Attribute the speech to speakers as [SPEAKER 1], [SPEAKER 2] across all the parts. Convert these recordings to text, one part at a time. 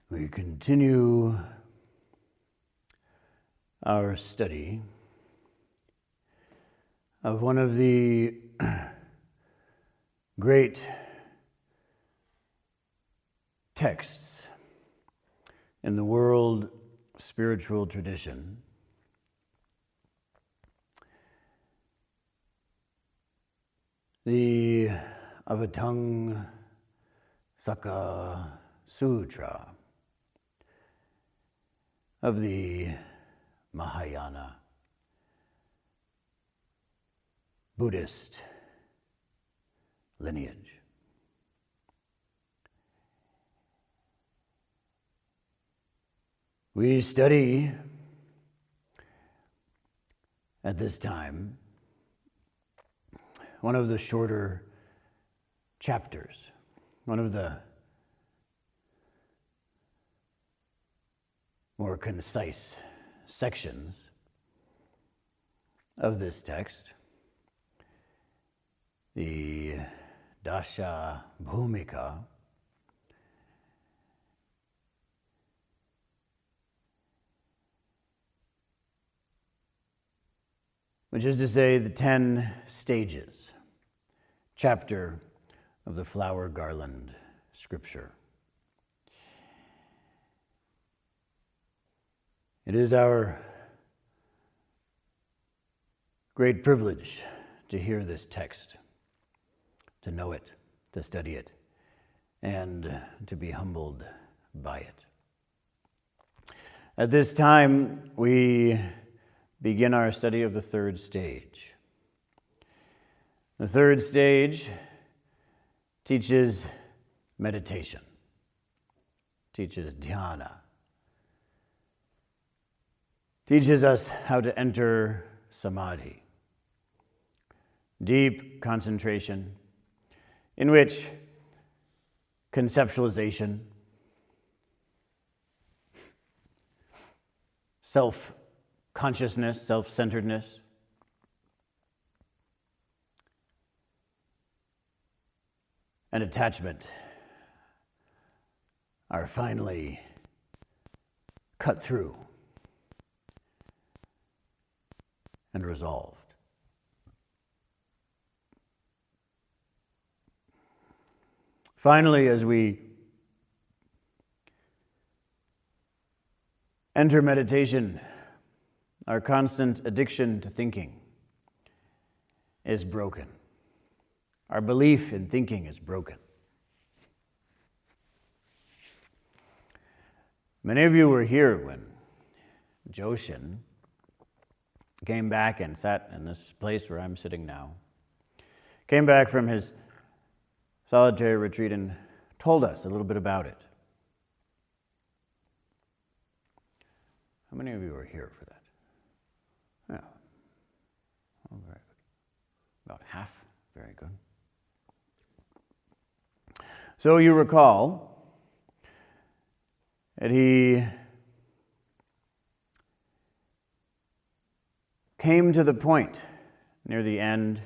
[SPEAKER 1] We continue our study of one of the great texts in the world spiritual tradition, the Avatung Saka Sutra of the Mahayana Buddhist lineage. We study at this time one of the shorter chapters, one of the more concise sections of this text, the Dasha Bhumika, which is to say the 10 stages chapter of the flower garland scripture. It is our great privilege to hear this text, to know it, to study it, and to be humbled by it. At this time, we begin our study of the third stage. The third stage teaches meditation, teaches dhyana, teaches us how to enter samadhi, deep concentration in which conceptualization, self-consciousness, self-centeredness, and attachment are finally cut through and resolved. Finally, as we enter meditation, our constant addiction to thinking is broken. Our belief in thinking is broken. Many of you were here when Joshin came back and sat in this place where I'm sitting now. Came back from his solitary retreat and told us a little bit about it. How many of you were here for that? Yeah. Oh, very good. About half. Very good. So you recall that he came to the point near the end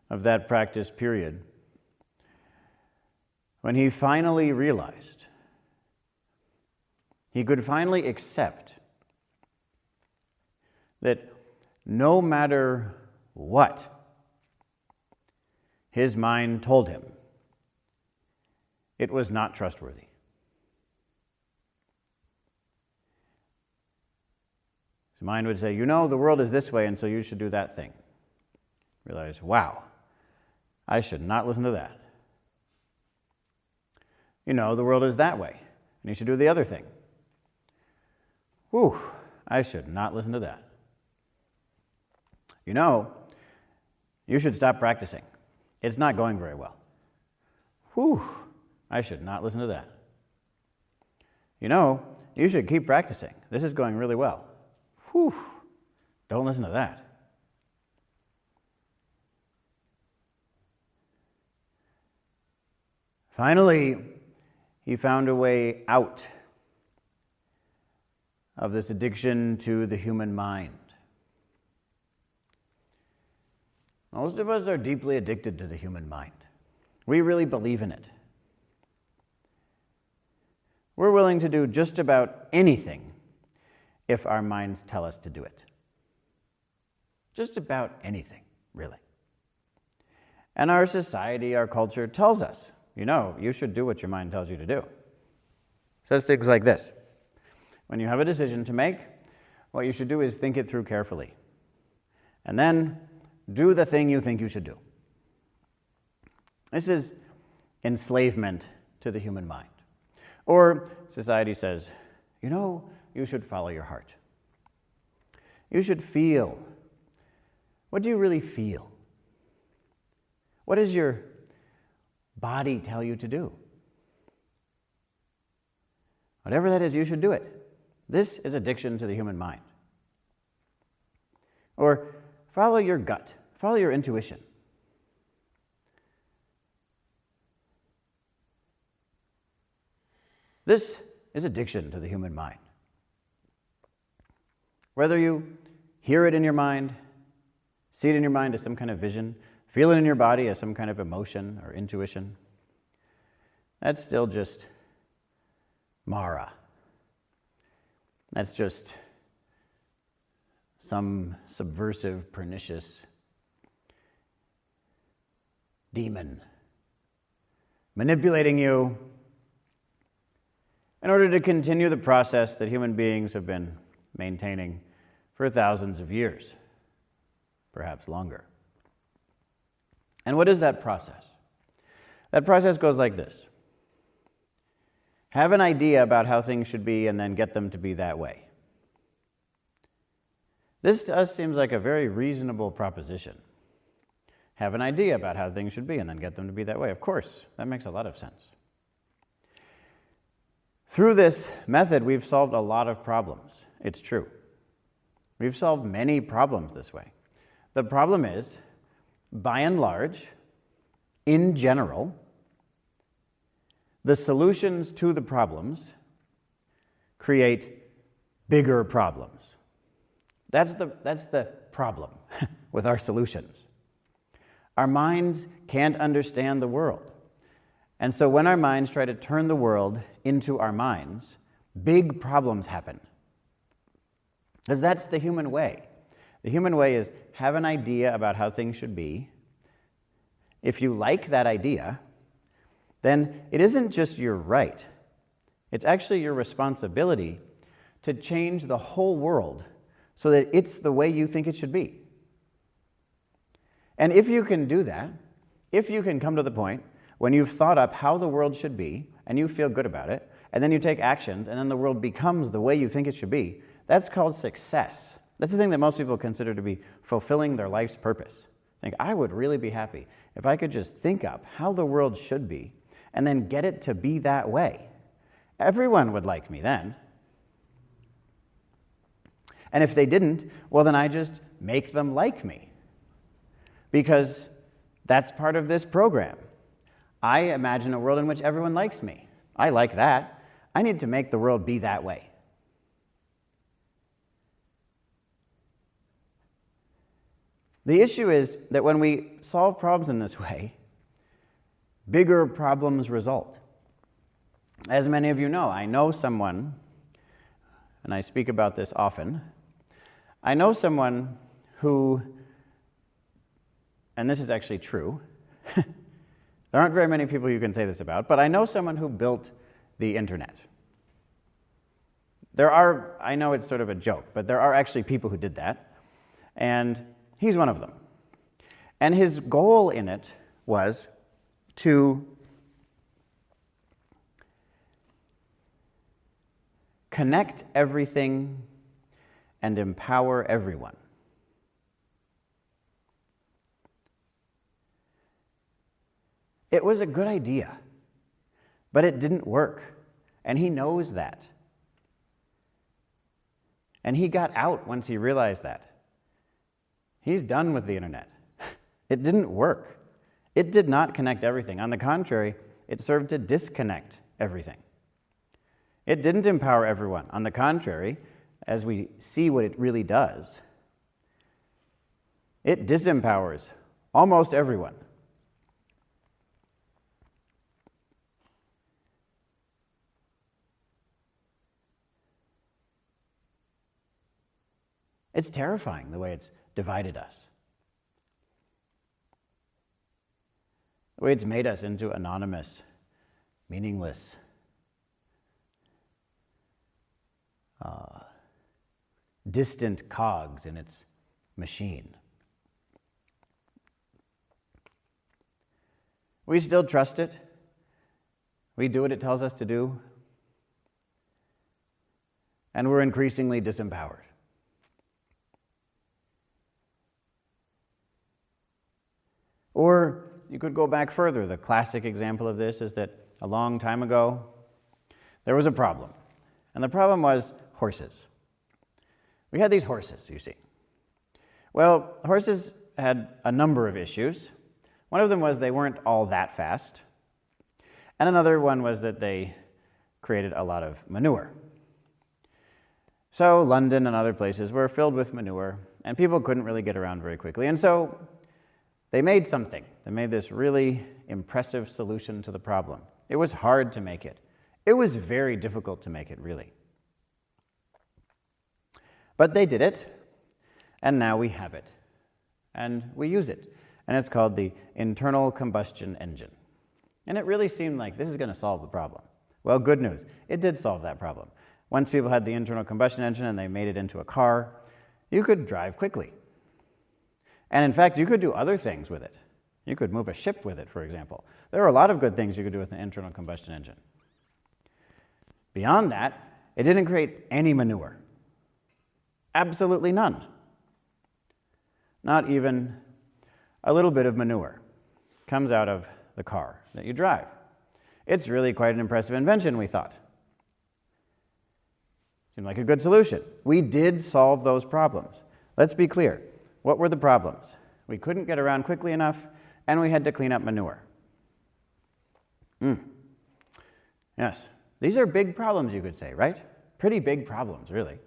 [SPEAKER 1] of that practice period when he finally realized he could finally accept that no matter what his mind told him, it was not trustworthy. His mind would say, you know, the world is this way, and so you should do that thing. Realize, wow, I should not listen to that. You know, the world is that way, and you should do the other thing. Whew, I should not listen to that. You know, you should stop practicing. It's not going very well. Whew, I should not listen to that. You know, you should keep practicing. This is going really well. Whew, don't listen to that. Finally, he found a way out of this addiction to the human mind. Most of us are deeply addicted to the human mind. We really believe in it. We're willing to do just about anything if our minds tell us to do it. Just about anything, really. And our society, our culture tells us, you should do what your mind tells you to do. It says things like this. When you have a decision to make, what you should do is think it through carefully. And then do the thing you think you should do. This is enslavement to the human mind. Or society says, you should follow your heart. You should feel. What do you really feel? What does your body tell you to do? Whatever that is, you should do it. This is addiction to the human mind. Or follow your gut. Follow your intuition. This is addiction to the human mind. Whether you hear it in your mind, see it in your mind as some kind of vision, feel it in your body as some kind of emotion or intuition, that's still just Mara. That's just some subversive, pernicious demon manipulating you in order to continue the process that human beings have been maintaining for thousands of years, perhaps longer. And what is that process? That process goes like this. Have an idea about how things should be and then get them to be that way. This to us seems like a very reasonable proposition. Have an idea about how things should be and then get them to be that way. Of course, that makes a lot of sense. Through this method, we've solved a lot of problems. It's true. We've solved many problems this way. The problem is, by and large, in general, the solutions to the problems create bigger problems. That's the problem with our solutions. Our minds can't understand the world. And so when our minds try to turn the world into our minds, big problems happen. Because that's the human way. The human way is have an idea about how things should be. If you like that idea, then it isn't just your right. It's actually your responsibility to change the whole world so that it's the way you think it should be. And if you can do that, if you can come to the point when you've thought up how the world should be, and you feel good about it, and then you take actions, and then the world becomes the way you think it should be, that's called success. That's the thing that most people consider to be fulfilling their life's purpose. Think, I would really be happy if I could just think up how the world should be, and then get it to be that way. Everyone would like me then. And if they didn't, well, then I just make them like me. Because that's part of this program. I imagine a world in which everyone likes me. I like that. I need to make the world be that way. The issue is that when we solve problems in this way, bigger problems result. As many of you know, I know someone, and I speak about this often, I know someone who, and this is actually true, there aren't very many people you can say this about, but I know someone who built the internet. I know it's sort of a joke, but there are actually people who did that, and he's one of them. And his goal in it was to connect everything and empower everyone. It was a good idea, but it didn't work, and he knows that. And he got out once he realized that. He's done with the internet. It didn't work. It did not connect everything. On the contrary, it served to disconnect everything. It didn't empower everyone. On the contrary, as we see what it really does, it disempowers almost everyone. It's terrifying the way it's divided us. The way it's made us into anonymous, meaningless, distant cogs in its machine. We still trust it. We do what it tells us to do. And we're increasingly disempowered. Or you could go back further. The classic example of this is that a long time ago, there was a problem. And the problem was horses. We had these horses, you see. Well, horses had a number of issues. One of them was they weren't all that fast. And another one was that they created a lot of manure. So London and other places were filled with manure, and people couldn't really get around very quickly. And so they made something. They made this really impressive solution to the problem. It was hard to make it. It was very difficult to make it, really. But they did it, and now we have it. And we use it. And it's called the internal combustion engine. And it really seemed like this is going to solve the problem. Well, good news. It did solve that problem. Once people had the internal combustion engine and they made it into a car, you could drive quickly. And in fact, you could do other things with it. You could move a ship with it, for example. There are a lot of good things you could do with an internal combustion engine. Beyond that, it didn't create any manure. Absolutely none. Not even a little bit of manure comes out of the car that you drive. It's really quite an impressive invention, we thought. Seemed like a good solution. We did solve those problems. Let's be clear. What were the problems? We couldn't get around quickly enough, and we had to clean up manure. Yes, these are big problems, you could say, right? Pretty big problems, really.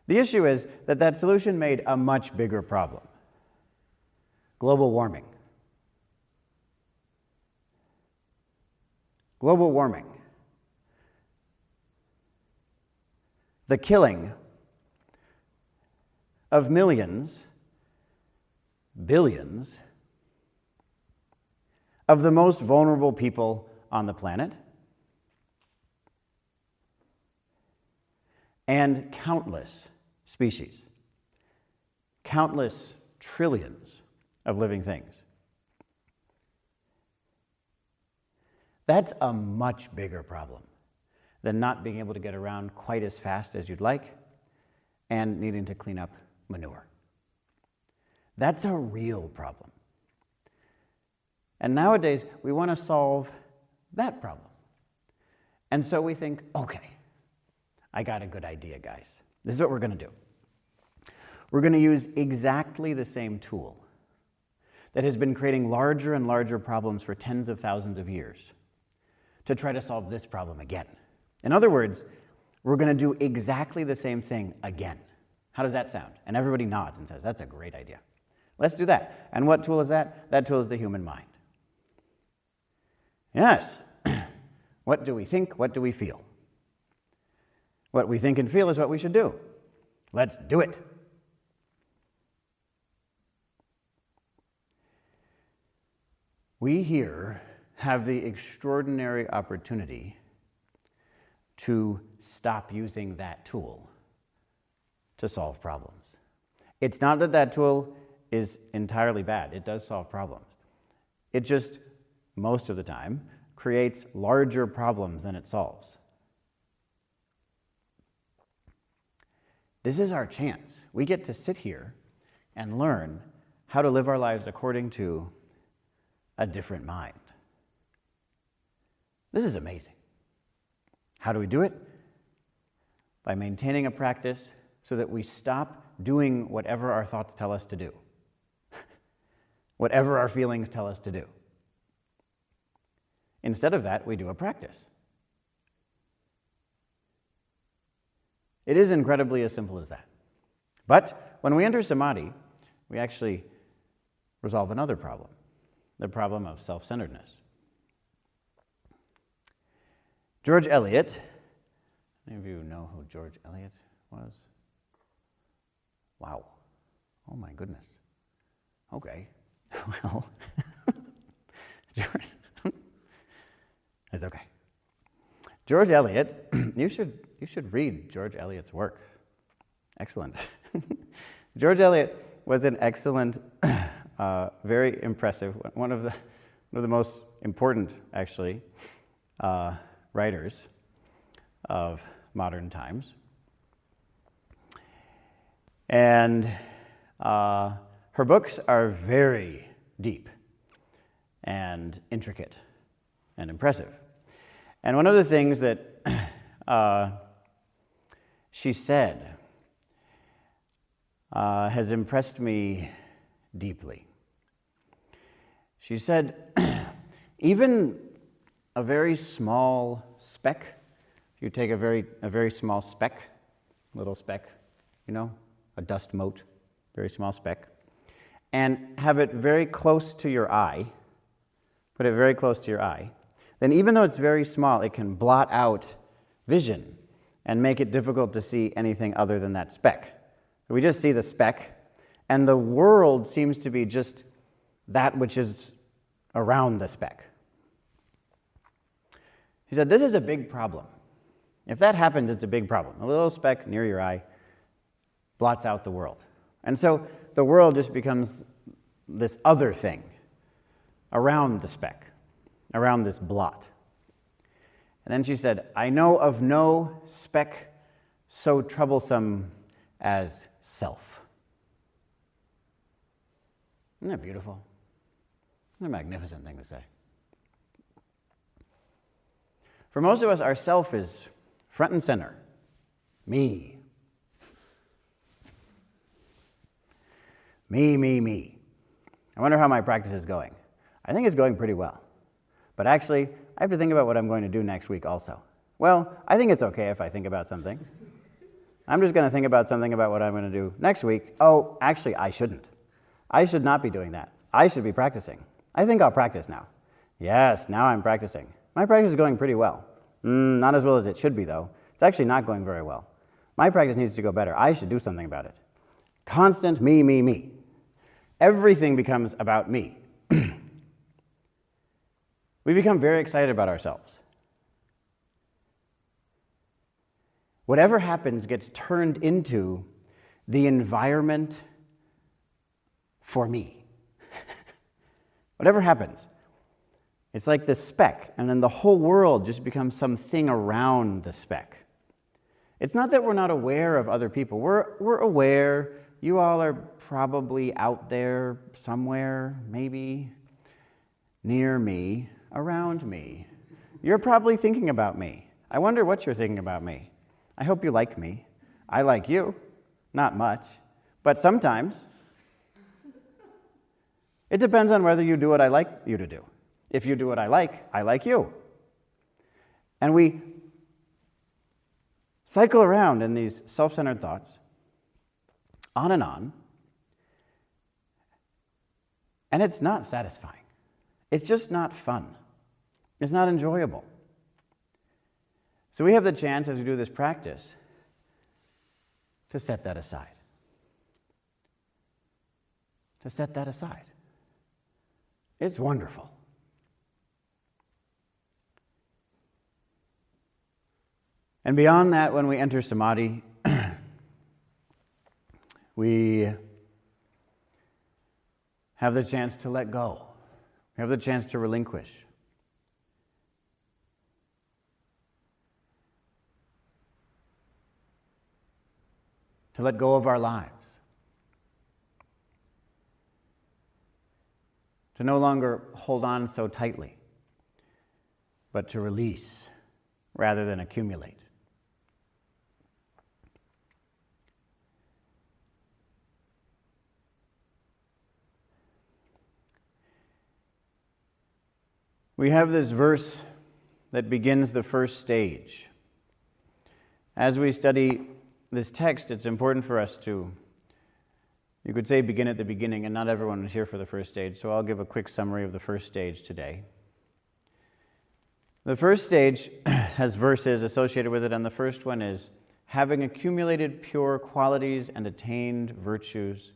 [SPEAKER 1] The issue is that that solution made a much bigger problem. Global warming. Global warming. The killing of millions, billions, of the most vulnerable people on the planet, and countless species, countless trillions of living things. That's a much bigger problem than not being able to get around quite as fast as you'd like and needing to clean up manure. That's a real problem. And nowadays, we want to solve that problem. And so we think, okay, I got a good idea, guys. This is what we're going to do. We're going to use exactly the same tool that has been creating larger and larger problems for tens of thousands of years to try to solve this problem again. In other words, we're going to do exactly the same thing again. How does that sound? And everybody nods and says, that's a great idea. Let's do that. And what tool is that? That tool is the human mind. Yes. What do we think? What do we feel? What we think and feel is what we should do. Let's do it. We here have the extraordinary opportunity to stop using that tool to solve problems. It's not that that tool is entirely bad. It does solve problems. It just, most of the time, creates larger problems than it solves. This is our chance. We get to sit here and learn how to live our lives according to a different mind. This is amazing. How do we do it? By maintaining a practice so that we stop doing whatever our thoughts tell us to do, whatever our feelings tell us to do. Instead of that, we do a practice. It is incredibly as simple as that. But when we enter samadhi, we actually resolve another problem, the problem of self-centeredness. George Eliot, any of you know who George Eliot was? Wow. Oh my goodness. Okay. Well, it's okay. George Eliot, you should read George Eliot's work. Excellent. George Eliot was an excellent, very impressive, one of the most important, actually, writers of modern times. And her books are very deep and intricate and impressive. And one of the things that she said has impressed me deeply. She said, even a very small speck, if you take a very small speck, little speck, a dust mote, very small speck, and have it very close to your eye, put it very close to your eye, then even though it's very small, it can blot out vision and make it difficult to see anything other than that speck. We just see the speck, and the world seems to be just that which is around the speck. She said, this is a big problem. If that happens, it's a big problem. A little speck near your eye blots out the world. And so the world just becomes this other thing around the speck, around this blot. And then she said, I know of no speck so troublesome as self. Isn't that beautiful? What a magnificent thing to say. For most of us, our self is front and center. Me. Me. I wonder how my practice is going. I think it's going pretty well. But actually, I have to think about what I'm going to do next week also. Well, I think it's okay if I think about something. I'm just going to think about something about what I'm going to do next week. Oh, actually, I shouldn't. I should not be doing that. I should be practicing. I think I'll practice now. Yes, now I'm practicing. My practice is going pretty well. Not as well as it should be, though. It's actually not going very well. My practice needs to go better. I should do something about it. Constant me. Everything becomes about me. We become very excited about ourselves. Whatever happens gets turned into the environment for me. Whatever happens. It's like the speck, and then the whole world just becomes something around the speck. It's not that we're not aware of other people. We're aware. You all are probably out there somewhere, maybe near me, around me. You're probably thinking about me. I wonder what you're thinking about me. I hope you like me. I like you. Not much, but sometimes. It depends on whether you do what I like you to do. If you do what I like you. And we cycle around in these self-centered thoughts, on, and it's not satisfying. It's just not fun. It's not enjoyable. So we have the chance, as we do this practice, to set that aside. To set that aside. It's wonderful. And beyond that, when we enter samadhi, we have the chance to let go. We have the chance to relinquish. To let go of our lives. To no longer hold on so tightly, but to release rather than accumulate. We have this verse that begins the first stage. As we study this text, it's important for us to, you could say, begin at the beginning, and not everyone is here for the first stage, so I'll give a quick summary of the first stage today. The first stage has verses associated with it, and the first one is having accumulated pure qualities and attained virtues,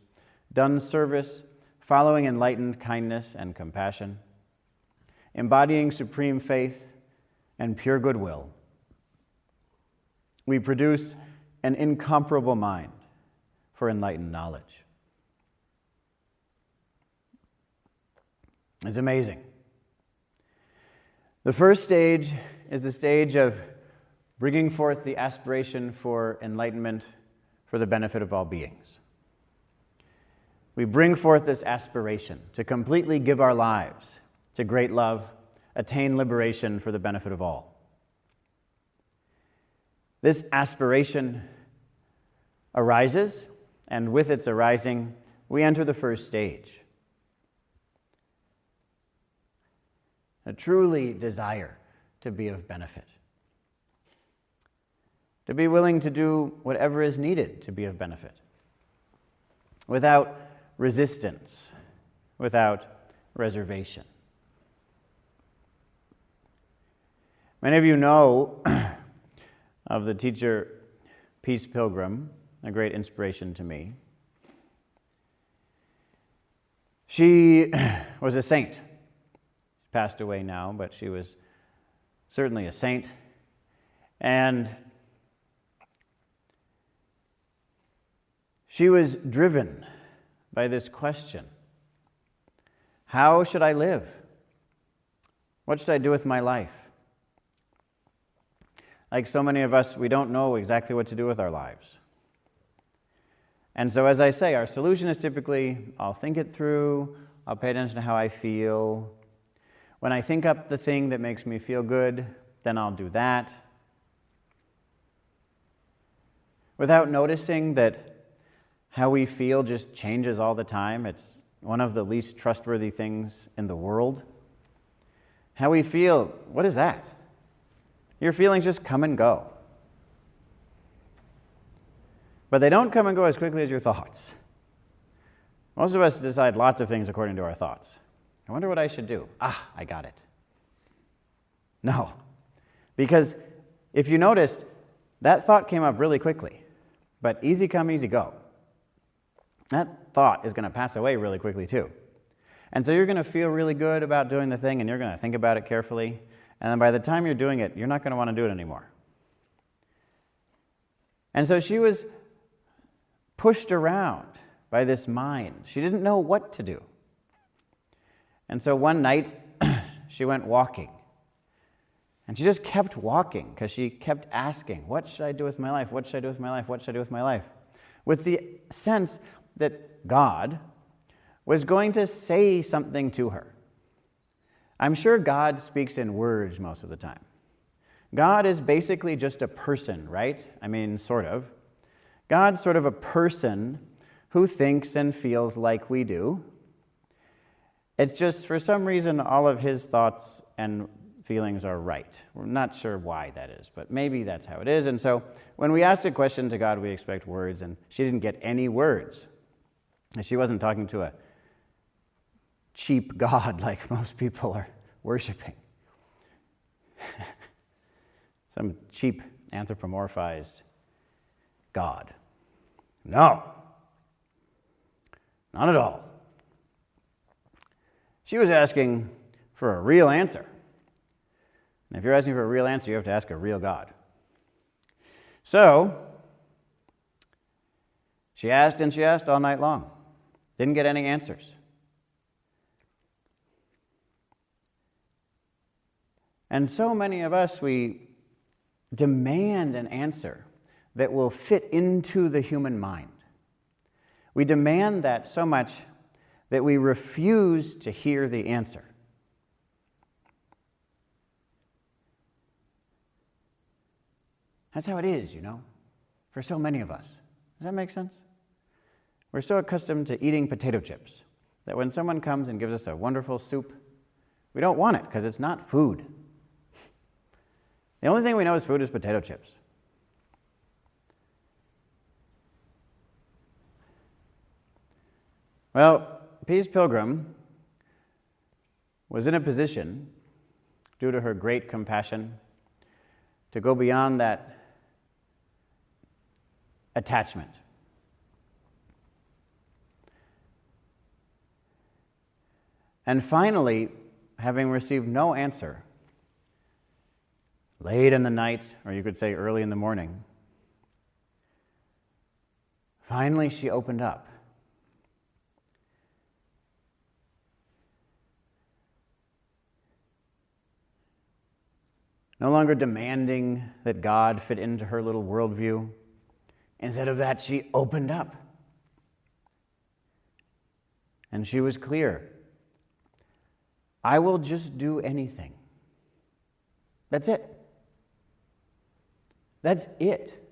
[SPEAKER 1] done service, following enlightened kindness and compassion, embodying supreme faith and pure goodwill, we produce an incomparable mind for enlightened knowledge. It's amazing. The first stage is the stage of bringing forth the aspiration for enlightenment for the benefit of all beings. We bring forth this aspiration to completely give our lives to great love, attain liberation for the benefit of all. This aspiration arises, and with its arising, we enter the first stage. A truly desire to be of benefit. To be willing to do whatever is needed to be of benefit. Without resistance, without reservation. Many of you know of the teacher Peace Pilgrim, a great inspiration to me. She was a saint. She passed away now, but she was certainly a saint. And she was driven by this question: how should I live? What should I do with my life? Like so many of us, we don't know exactly what to do with our lives. And so, as I say, our solution is typically, I'll think it through, I'll pay attention to how I feel. When I think up the thing that makes me feel good, then I'll do that. Without noticing that how we feel just changes all the time. It's one of the least trustworthy things in the world. How we feel, what is that? Your feelings just come and go. But they don't come and go as quickly as your thoughts. Most of us decide lots of things according to our thoughts. I wonder what I should do. I got it. No. Because if you noticed, that thought came up really quickly. But easy come, easy go. That thought is going to pass away really quickly too. And so you're going to feel really good about doing the thing, and you're going to think about it carefully. And then by the time you're doing it, you're not going to want to do it anymore. And so she was pushed around by this mind. She didn't know what to do. And so one night, she went walking. And she just kept walking because she kept asking, what should I do with my life? What should I do with my life? What should I do with my life? With the sense that God was going to say something to her. I'm sure God speaks in words most of the time. God is basically just a person, right? I mean, sort of. God's sort of a person who thinks and feels like we do. It's just, for some reason, all of his thoughts and feelings are right. We're not sure why that is, but maybe that's how it is. And so when we ask a question to God, we expect words, and she didn't get any words. She wasn't talking to a cheap God like most people are worshiping. Some cheap anthropomorphized God. No, not at all. She was asking for a real answer. And if you're asking for a real answer, you have to ask a real God. So, she asked and she asked all night long. Didn't get any answers. And so many of us, we demand an answer that will fit into the human mind. We demand that so much that we refuse to hear the answer. That's how it is, for so many of us. Does that make sense? We're so accustomed to eating potato chips that when someone comes and gives us a wonderful soup, we don't want it because it's not food. The only thing we know is food is potato chips. Well, Peace Pilgrim was in a position, due to her great compassion, to go beyond that attachment. And finally, having received no answer, late in the night, or you could say early in the morning, finally she opened up. No longer demanding that God fit into her little worldview. Instead of that, she opened up. And she was clear. I will just do anything. That's it. That's it.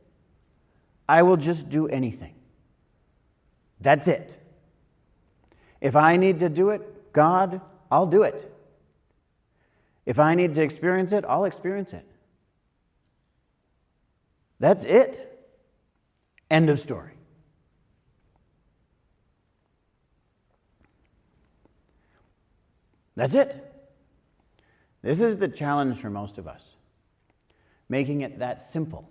[SPEAKER 1] I will just do anything. That's it. If I need to do it, God, I'll do it. If I need to experience it, I'll experience it. That's it. End of story. That's it. This is the challenge for most of us. Making it that simple.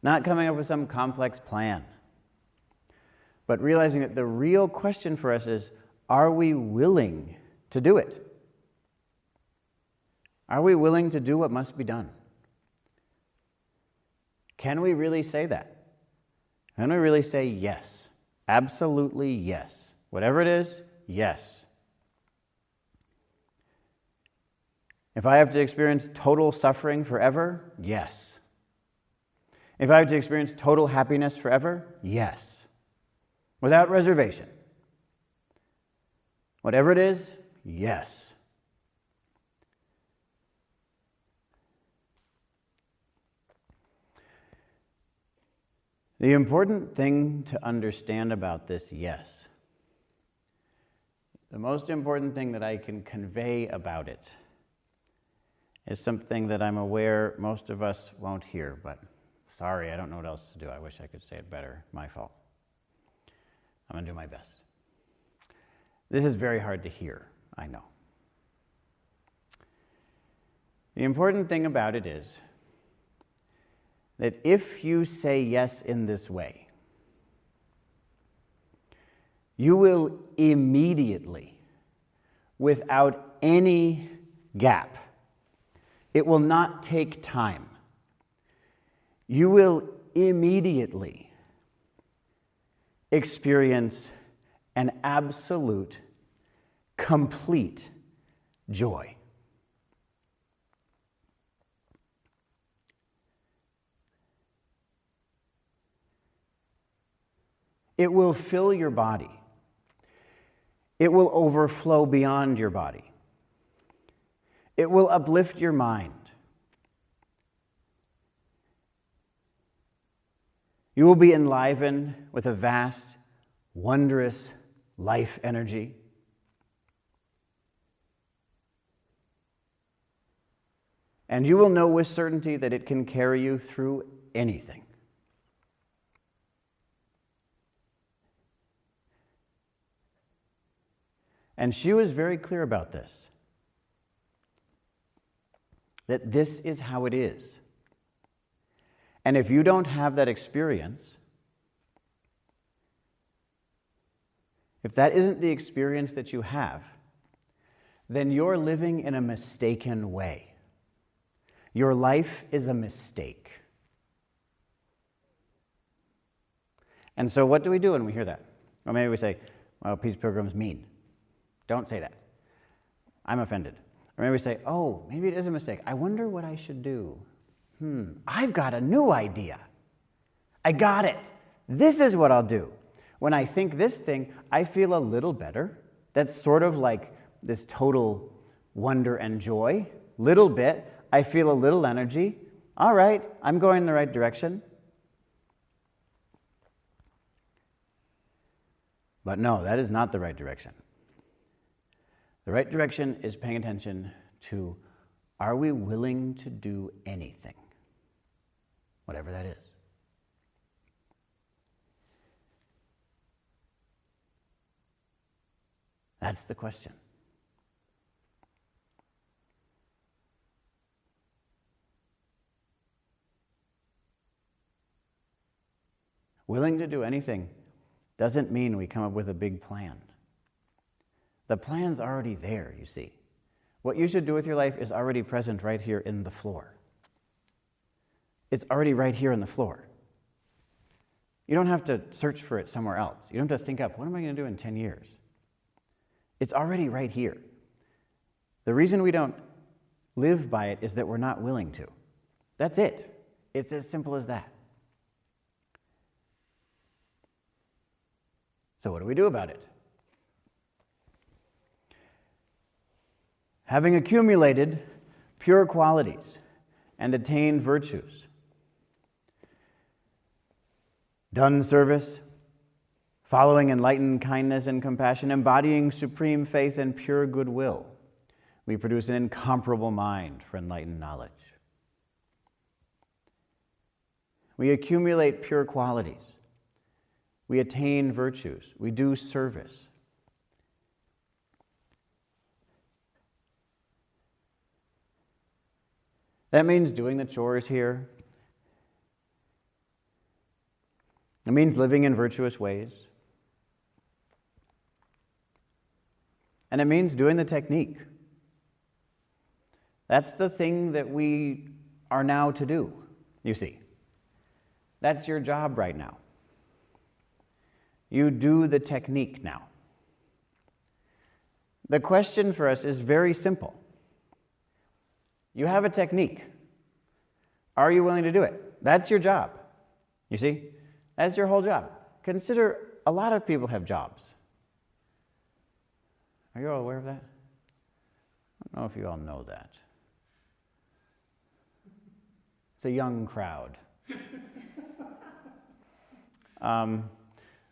[SPEAKER 1] Not coming up with some complex plan. But realizing that the real question for us is, are we willing to do it? Are we willing to do what must be done? Can we really say that? Can we really say yes? Absolutely yes. Whatever it is, yes. If I have to experience total suffering forever, yes. If I have to experience total happiness forever, yes. Without reservation. Whatever it is, yes. The important thing to understand about this yes, the most important thing that I can convey about it is something that I'm aware most of us won't hear, but sorry, I don't know what else to do. I wish I could say it better. My fault. I'm going to do my best. This is very hard to hear, I know. The important thing about it is that if you say yes in this way, you will immediately, without any gap, it will not take time, you will immediately experience an absolute, complete joy. It will fill your body. It will overflow beyond your body. It will uplift your mind. You will be enlivened with a vast, wondrous life energy. And you will know with certainty that it can carry you through anything. And she was very clear about this, that this is how it is. And if you don't have that experience, if that isn't the experience that you have, then you're living in a mistaken way. Your life is a mistake. And so what do we do when we hear that? Or maybe we say, well, Peace Pilgrim's mean. Don't say that. I'm offended. Or maybe we say, oh, maybe it is a mistake. I wonder what I should do. I've got a new idea. I got it. This is what I'll do. When I think this thing, I feel a little better. That's sort of like this total wonder and joy. Little bit. I feel a little energy. All right, I'm going in the right direction. But no, that is not the right direction. The right direction is paying attention to, are we willing to do anything? Whatever that is. That's the question. Willing to do anything doesn't mean we come up with a big plan. The plan's already there, you see. What you should do with your life is already present right here in the floor. It's already right here in the floor. You don't have to search for it somewhere else. You don't have to think up, what am I going to do in 10 years? It's already right here. The reason we don't live by it is that we're not willing to. That's it. It's as simple as that. So what do we do about it? Having accumulated pure qualities and attained virtues, done service, following enlightened kindness and compassion, embodying supreme faith and pure goodwill, we produce an incomparable mind for enlightened knowledge. We accumulate pure qualities. We attain virtues. We do service. That means doing the chores here. It means living in virtuous ways. And it means doing the technique. That's the thing that we are now to do, you see. That's your job right now. You do the technique now. The question for us is very simple. You have a technique. Are you willing to do it? That's your job. You see? That's your whole job. Consider a lot of people have jobs. Are you all aware of that? I don't know if you all know that. It's a young crowd.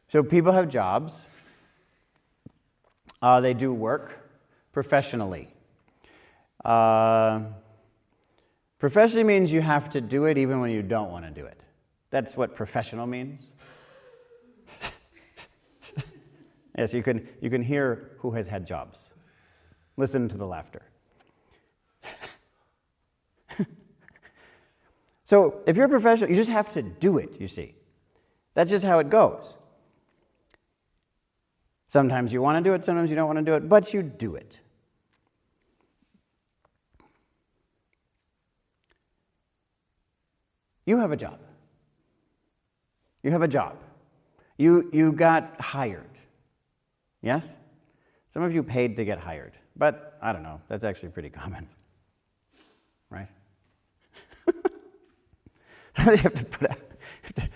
[SPEAKER 1] So people have jobs. They do work professionally. Professionally means you have to do it even when you don't want to do it. That's what professional means. Yes, you can hear who has had jobs. Listen to the laughter. So if you're a professional, you just have to do it, you see. That's just how it goes. Sometimes you want to do it, sometimes you don't want to do it, but you do it. You have a job. You have a job. You got hired. Yes? Some of you paid to get hired, but I don't know, that's actually pretty common. Right? You have to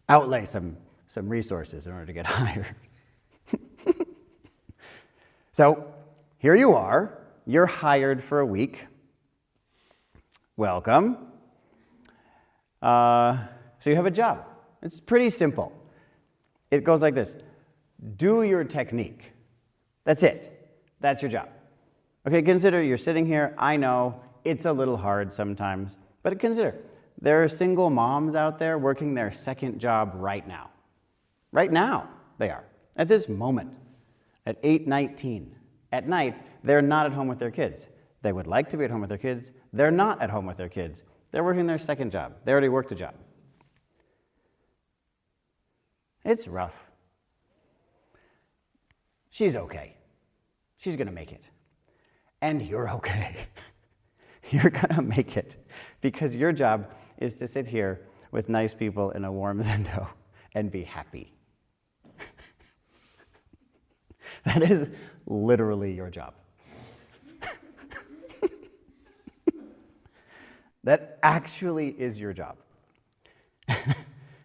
[SPEAKER 1] outlay some resources in order to get hired. So, here you are. You're hired for a week. Welcome. So you have a job. It's pretty simple. It goes like this. Do your technique. That's it. That's your job. Okay, consider you're sitting here. I know it's a little hard sometimes, but consider there are single moms out there working their second job right now. Right now, they are. At this moment, at 8:19 at night, they're not at home with their kids. They would like to be at home with their kids. They're not at home with their kids. They're working their second job. They already worked a job. It's rough. She's okay. She's going to make it. And you're okay. You're going to make it. Because your job is to sit here with nice people in a warm Zendo and be happy. That is literally your job. That actually is your job.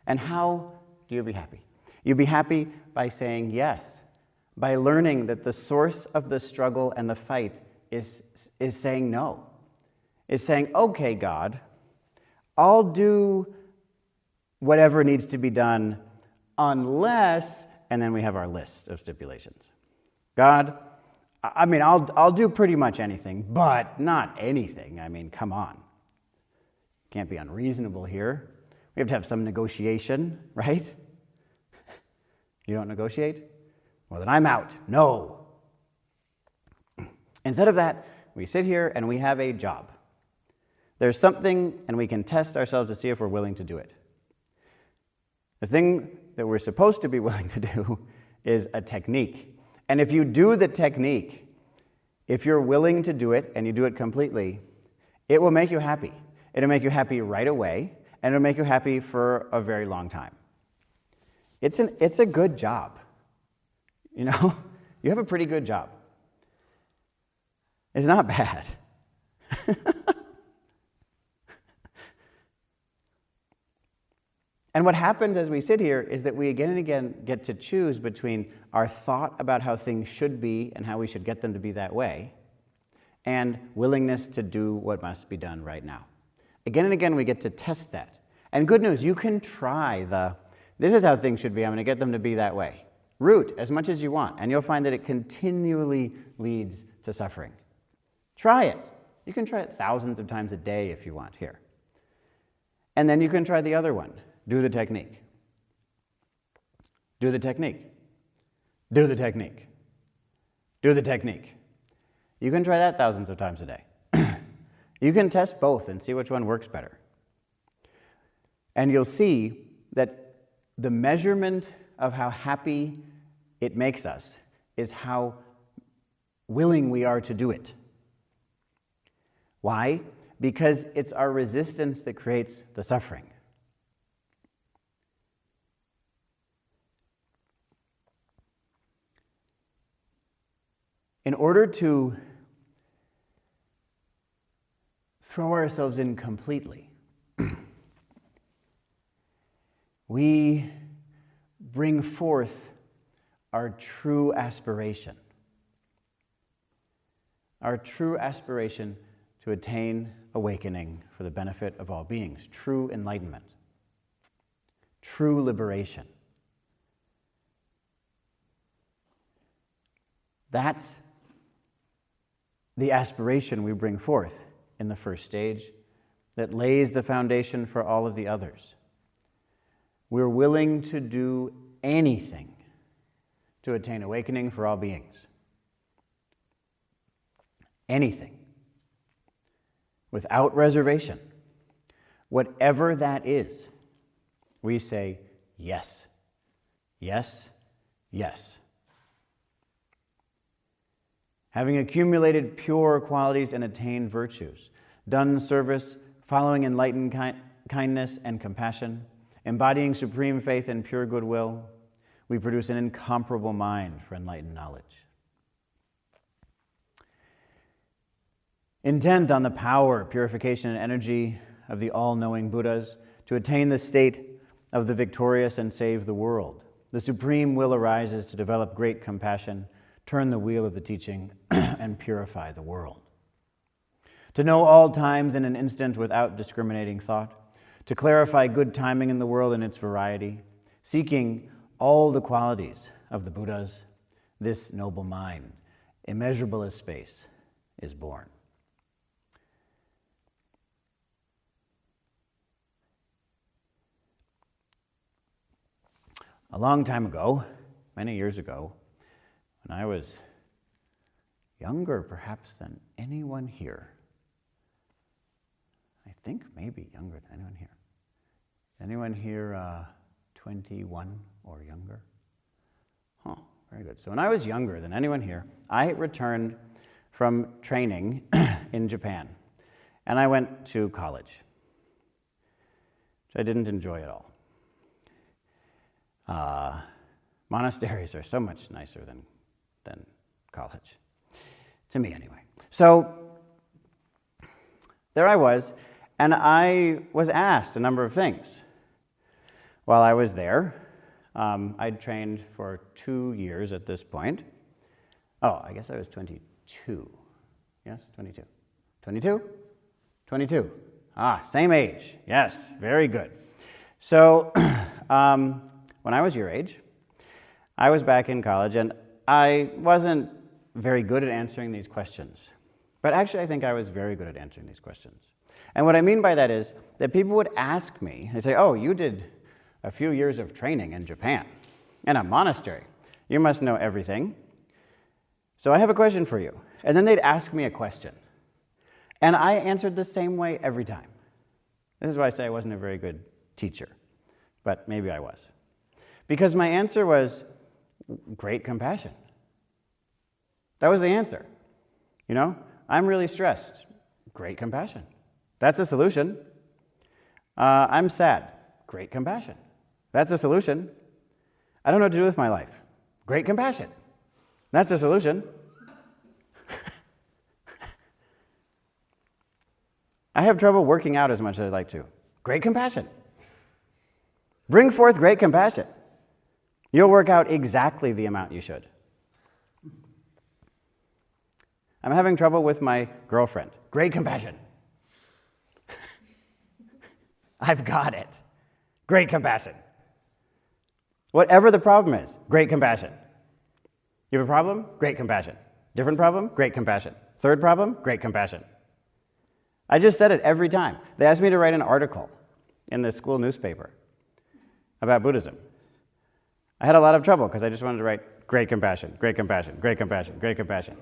[SPEAKER 1] And how do you be happy? You be happy by saying yes, by learning that the source of the struggle and the fight is saying no. Is saying, okay, God, I'll do whatever needs to be done unless, and then we have our list of stipulations. God, I mean, I'll do pretty much anything, but not anything. I mean, come on. Can't be unreasonable here. We have to have some negotiation, right? You don't negotiate? Well, then I'm out. No. Instead of that, we sit here and we have a job. There's something, and we can test ourselves to see if we're willing to do it. The thing that we're supposed to be willing to do is a technique. And if you do the technique, if you're willing to do it and you do it completely, it will make you happy. It'll make you happy right away, and it'll make you happy for a very long time. It's a good job. You know, you have a pretty good job. It's not bad. And what happens as we sit here is that we again and again get to choose between our thought about how things should be and how we should get them to be that way, and willingness to do what must be done right now. Again and again we get to test that. And good news, you can try this is how things should be, I'm going to get them to be that way. Root as much as you want, and you'll find that it continually leads to suffering. Try it. You can try it thousands of times a day if you want here. And then you can try the other one. Do the technique. Do the technique. Do the technique. Do the technique. You can try that thousands of times a day. You can test both and see which one works better. And you'll see that the measurement of how happy it makes us is how willing we are to do it. Why? Because it's our resistance that creates the suffering. In order to throw ourselves in completely, we bring forth our true aspiration. Our true aspiration to attain awakening for the benefit of all beings, true enlightenment, true liberation. That's the aspiration we bring forth in the first stage that lays the foundation for all of the others. We're willing to do anything to attain awakening for all beings. Anything. Without reservation. Whatever that is, we say yes. Yes, yes. Having accumulated pure qualities and attained virtues, done service, following enlightened kindness and compassion, embodying supreme faith and pure goodwill, we produce an incomparable mind for enlightened knowledge. Intent on the power, purification, and energy of the all-knowing Buddhas to attain the state of the victorious and save the world, the supreme will arises to develop great compassion, turn the wheel of the teaching, and purify the world. To know all times in an instant without discriminating thought, to clarify good timing in the world and its variety, seeking all the qualities of the Buddhas, this noble mind, immeasurable as space, is born. A long time ago, many years ago, when I was younger perhaps than anyone here, I think maybe younger than anyone here. Anyone here 21 or younger? Huh, very good. So when I was younger than anyone here, I returned from training in Japan, and I went to college, which I didn't enjoy at all. Monasteries are so much nicer than college, to me anyway. So there I was, and I was asked a number of things. While I was there, I'd trained for 2 years at this point. Oh, I guess I was 22. Yes, 22. 22? 22. Ah, same age. Yes, very good. So when I was your age, I was back in college, and I wasn't very good at answering these questions. But actually, I think I was very good at answering these questions. And what I mean by that is that people would ask me, they'd say, oh, you did a few years of training in Japan, in a monastery. You must know everything. So I have a question for you. And then they'd ask me a question. And I answered the same way every time. This is why I say I wasn't a very good teacher. but maybe I was. Because my answer was great compassion. That was the answer. You know, I'm really stressed. Great compassion. That's a solution. I'm sad. Great compassion. That's a solution. I don't know what to do with my life. Great compassion. That's a solution. I have trouble working out as much as I'd like to. Great compassion. Bring forth great compassion. You'll work out exactly the amount you should. I'm having trouble with my girlfriend. Great compassion. I've got it. Great compassion. Whatever the problem is, great compassion. You have a problem? Great compassion. Different problem? Great compassion. Third problem? Great compassion. I just said it every time. They asked me to write an article in the school newspaper about Buddhism. I had a lot of trouble because I just wanted to write great compassion, great compassion, great compassion, great compassion.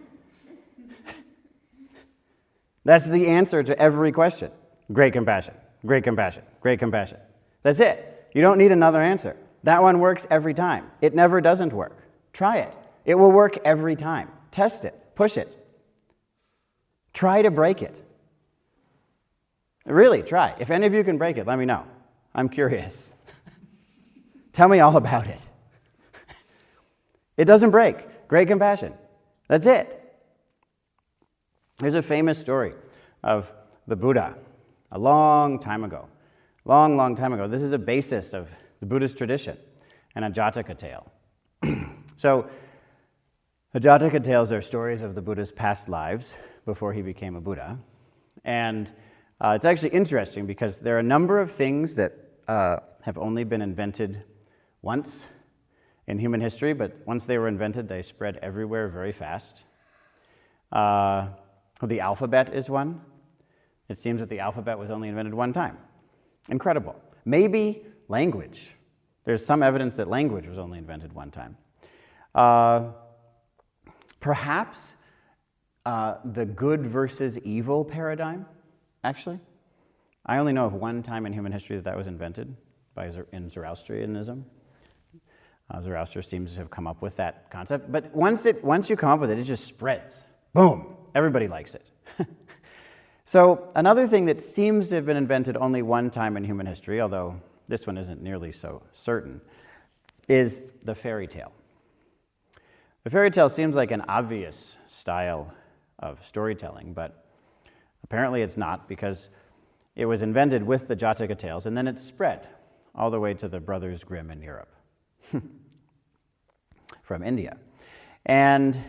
[SPEAKER 1] That's the answer to every question. Great compassion, great compassion, great compassion. That's it. You don't need another answer. That one works every time. It never doesn't work. Try it. It will work every time. Test it. Push it. Try to break it. Really, try. If any of you can break it, let me know. I'm curious. Tell me all about it. It doesn't break. Great compassion. That's it. There's a famous story of the Buddha a long time ago. Long time ago. This is a basis of the Buddhist tradition and a Jataka tale. So, the Jataka tales are stories of the Buddha's past lives before he became a Buddha. And it's actually interesting because there are a number of things that have only been invented once in human history, but once they were invented, they spread everywhere very fast. The alphabet is one. It seems that the alphabet was only invented one time. Incredible. Maybe language. There's some evidence that language was only invented one time. Perhaps the good versus evil paradigm, actually. I only know of one time in human history that was invented in Zoroastrianism. Zoroaster seems to have come up with that concept. But once you come up with it, it just spreads. Boom. Everybody likes it. So another thing that seems to have been invented only one time in human history, although this one isn't nearly so certain, is the fairy tale. The fairy tale seems like an obvious style of storytelling, but apparently it's not, because it was invented with the Jataka tales, and then it spread all the way to the Brothers Grimm in Europe from India. And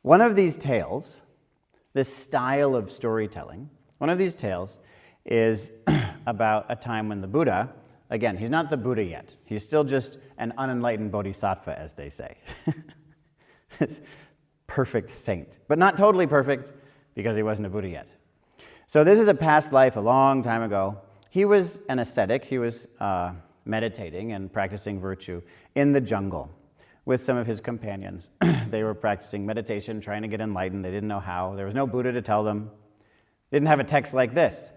[SPEAKER 1] one of these tales, this style of storytelling, one of these tales is about a time when the Buddha, again, he's not the Buddha yet. He's still just an unenlightened bodhisattva, as they say. Perfect saint, but not totally perfect because he wasn't a Buddha yet. So this is a past life a long time ago. He was an ascetic. He was meditating and practicing virtue in the jungle with some of his companions. They were practicing meditation, trying to get enlightened. They didn't know how. There was no Buddha to tell them. They didn't have a text like this.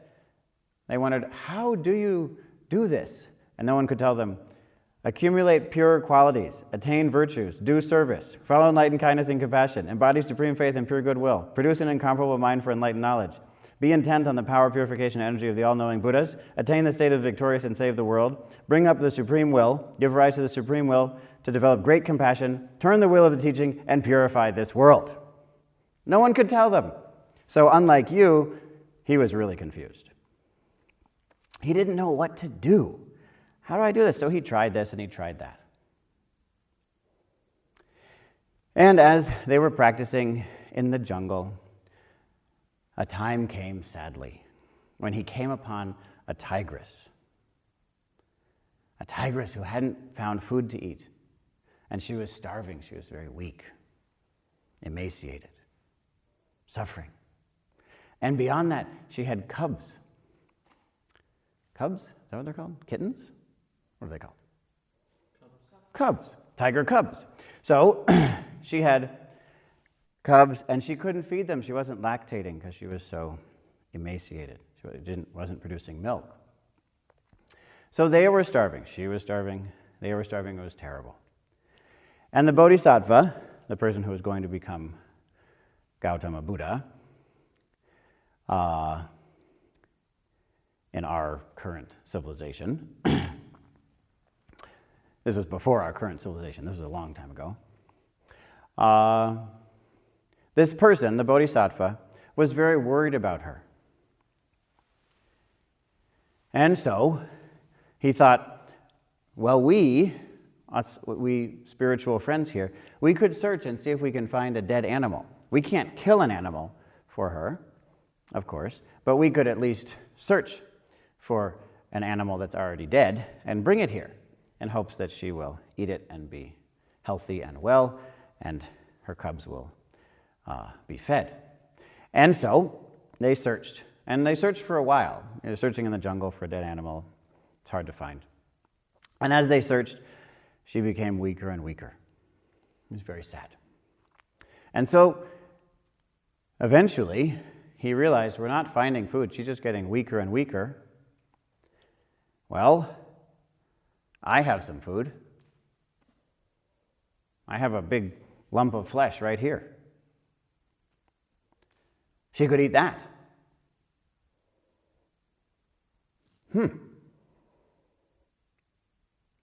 [SPEAKER 1] They wondered, how do you do this? And no one could tell them. Accumulate pure qualities, attain virtues, do service, follow enlightened kindness and compassion, embody supreme faith and pure goodwill, produce an incomparable mind for enlightened knowledge, be intent on the power, purification, and energy of the all-knowing Buddhas, attain the state of victorious and save the world, bring up the supreme will, give rise to the supreme will to develop great compassion, turn the wheel of the teaching, and purify this world. No one could tell them. So unlike you, he was really confused. He didn't know what to do. How do I do this? So he tried this and he tried that. And as they were practicing in the jungle, a time came, sadly, when he came upon a tigress who hadn't found food to eat. And she was starving. She was very weak, emaciated, suffering. And beyond that, she had cubs. Cubs? Is that what they're called? Kittens? What are they called? Cubs. Tiger cubs. So she had cubs, and she couldn't feed them. She wasn't lactating because she was so emaciated. She wasn't producing milk. So they were starving. She was starving. They were starving. It was terrible. And the Bodhisattva, the person who was going to become Gautama Buddha, in our current civilization, this was before our current civilization, this was a long time ago, this person, the Bodhisattva, was very worried about her. And so he thought, well, we spiritual friends here, we could search and see if we can find a dead animal. We can't kill an animal for her, of course, but we could at least search for an animal that's already dead and bring it here in hopes that she will eat it and be healthy and well, and her cubs will be fed. And so they searched, and they searched for a while. They're searching in the jungle for a dead animal. It's hard to find. And as they searched, she became weaker and weaker. It was very sad. And so eventually he realized, we're not finding food. She's just getting weaker and weaker. Well, I have some food. I have a big lump of flesh right here. She could eat that.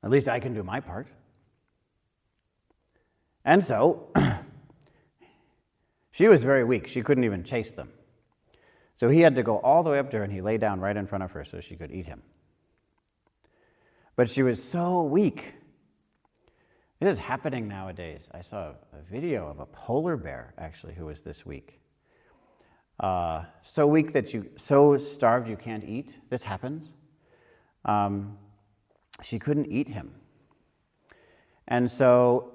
[SPEAKER 1] At least I can do my part. And so, she was very weak. She couldn't even chase them. So he had to go all the way up to her, and he lay down right in front of her so she could eat him. But she was so weak. It is happening nowadays. I saw a video of a polar bear, actually, who was this weak. So weak that so starved you can't eat. This happens. She couldn't eat him. And so,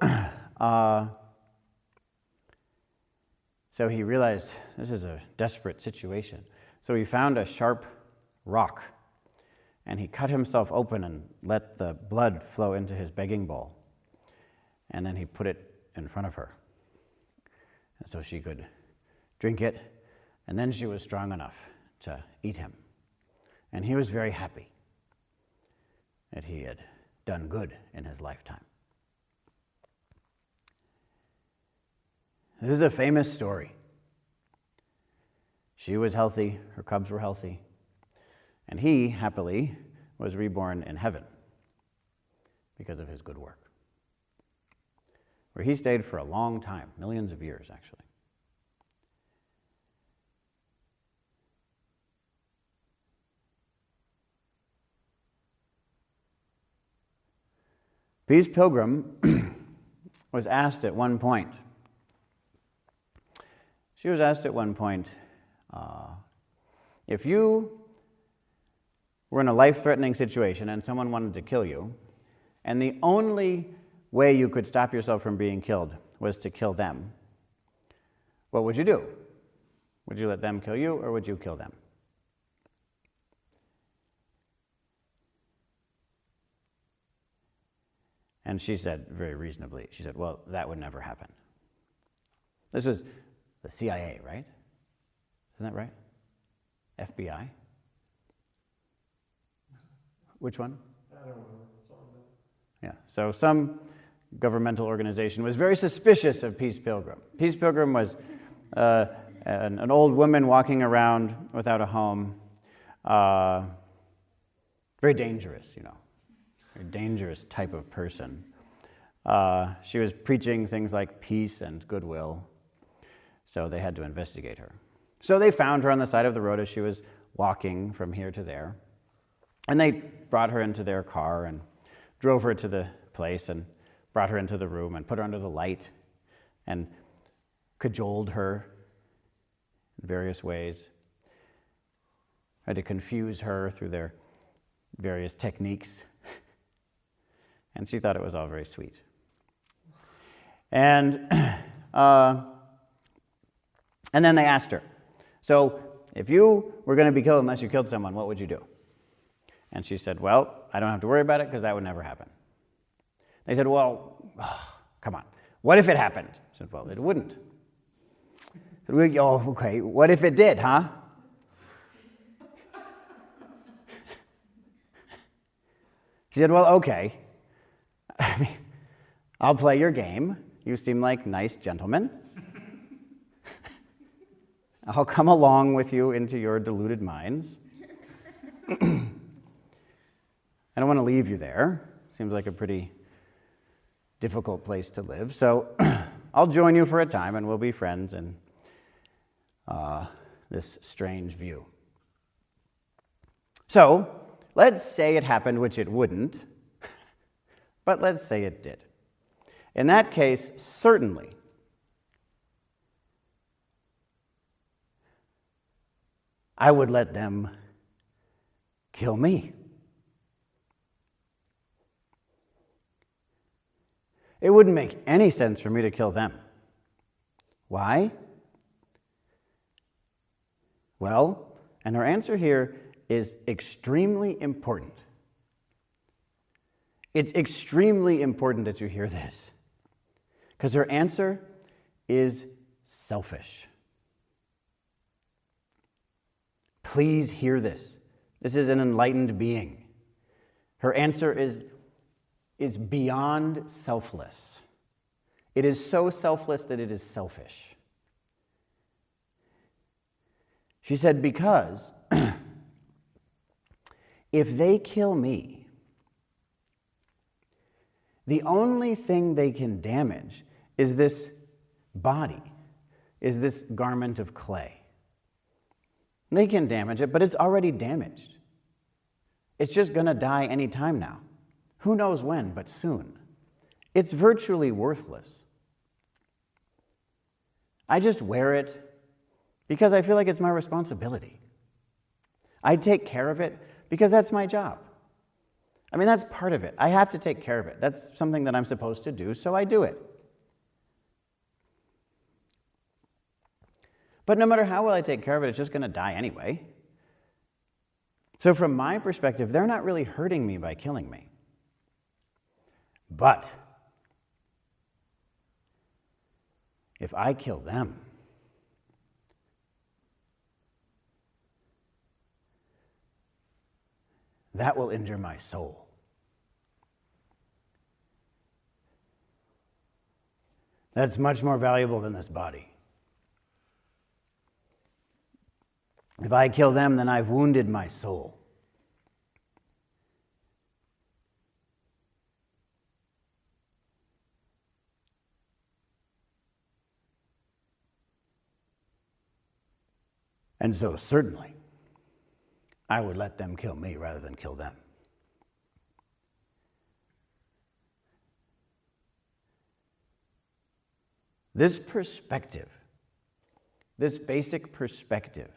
[SPEAKER 1] so he realized this is a desperate situation. So he found a sharp rock, and he cut himself open and let the blood flow into his begging bowl. And then he put it in front of her, and so she could drink it, and then she was strong enough to eat him. And he was very happy that he had done good in his lifetime. This is a famous story. She was healthy, her cubs were healthy, and he, happily, was reborn in heaven because of his good work, where he stayed for a long time, millions of years, actually. Peace Pilgrim was asked at one point, if you were in a life-threatening situation and someone wanted to kill you, and the only way you could stop yourself from being killed was to kill them, what would you do? Would you let them kill you, or would you kill them? And she said, very reasonably, she said, well, that would never happen. This was the CIA, right? Isn't that right? FBI? Which one?
[SPEAKER 2] I don't know.
[SPEAKER 1] Yeah, so some governmental organization was very suspicious of Peace Pilgrim. Peace Pilgrim was an old woman walking around without a home. Very dangerous, very dangerous type of person. She was preaching things like peace and goodwill, so they had to investigate her. So they found her on the side of the road as she was walking from here to there, and they brought her into their car and drove her to the place and brought her into the room and put her under the light and cajoled her in various ways, tried to confuse her through their various techniques. And she thought it was all very sweet. And then they asked her, so if you were going to be killed unless you killed someone, what would you do? And she said, well, I don't have to worry about it because that would never happen. They said, well, come on. What if it happened? She said, well, it wouldn't. I said, oh, okay, what if it did, huh? He said, well, okay. I'll play your game. You seem like nice gentlemen. I'll come along with you into your deluded minds. I don't want to leave you there. Seems like a pretty difficult place to live. So I'll join you for a time and we'll be friends in this strange view. So let's say it happened, which it wouldn't, but let's say it did. In that case, certainly, I would let them kill me. It wouldn't make any sense for me to kill them. Why? Well, and our answer here is extremely important. It's extremely important that you hear this, because her answer is selfish. Please hear this. This is an enlightened being. Her answer is beyond selfless. It is so selfless that it is selfish. She said, because if they kill me, the only thing they can damage is this body, is this garment of clay. They can damage it, but it's already damaged. It's just going to die any time now. Who knows when, but soon. It's virtually worthless. I just wear it because I feel like it's my responsibility. I take care of it because that's my job. I mean, that's part of it. I have to take care of it. That's something that I'm supposed to do, so I do it. But no matter how well I take care of it, it's just going to die anyway. So from my perspective, they're not really hurting me by killing me. But if I kill them, that will injure my soul. That's much more valuable than this body. If I kill them, then I've wounded my soul. And so certainly, I would let them kill me rather than kill them. This perspective, this basic perspective,